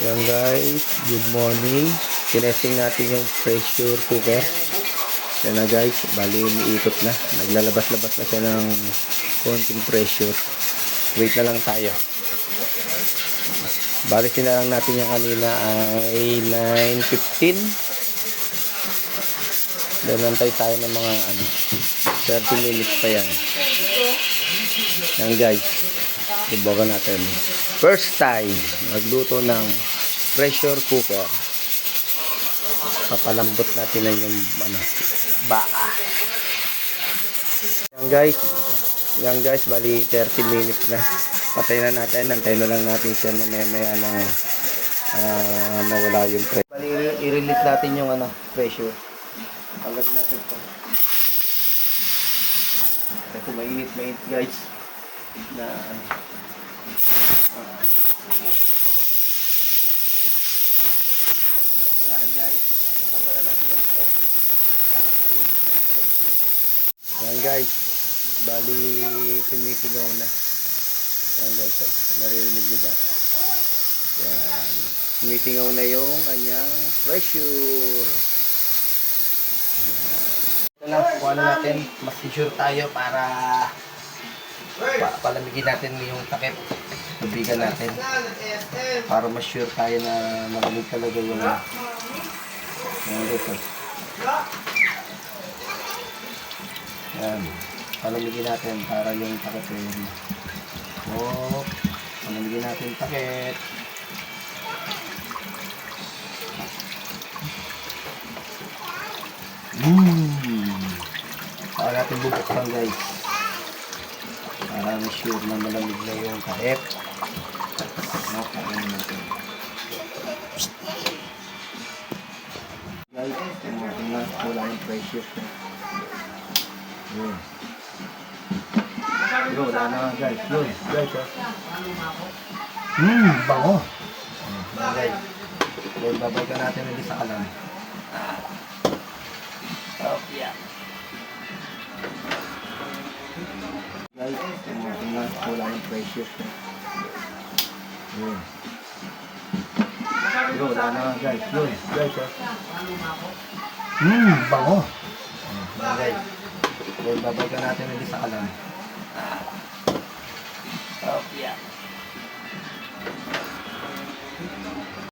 Yan guys, good morning. Tinesting natin yung pressure cooker. Yan na guys, bali umiikot na. Naglalabas-labas na siya ng konting pressure. Wait na lang tayo. Bali sinalang natin yung kanina ay 9:15. Then nantay tayo ng mga 30 minutes pa yan. Yan guys, subukan natin. First time magluto ng pressure cooker. Papalambot natin na yung baka. Yan guys, bali 30 minutes na. Patay na natin, antayin na lang natin siya mamaya ng mawala yung pressure. Bali i-release natin yung pressure. Pagawin natin ito. Ito mainit guys. Na ayan guys, natanggalan natin yung takip para sa release ng pressure. Ayan guys, bali sumisigaw na. Ayan guys, naririnig nyo ba? Ayan, sumisigaw na yung kanyang pressure. Ito lang, kuha na natin, mas sure tayo para palamigin natin yung takip. Tubigan natin para mas sure tayo na malamig talaga yung dito. Yan, palamigin natin para yung takip palamigin natin takip. Para natin bubuksan guys para mas sure na malamig na yung takip. Guys, wala yung pressure. Wala na guys. Guys, bango. Guys, babalikan natin ulit sa kalan. Yeah. Guys, wala yung pressure. Wala na guys. Guys, bango. Guys, babalikan natin ulit sa kalan. Yeah.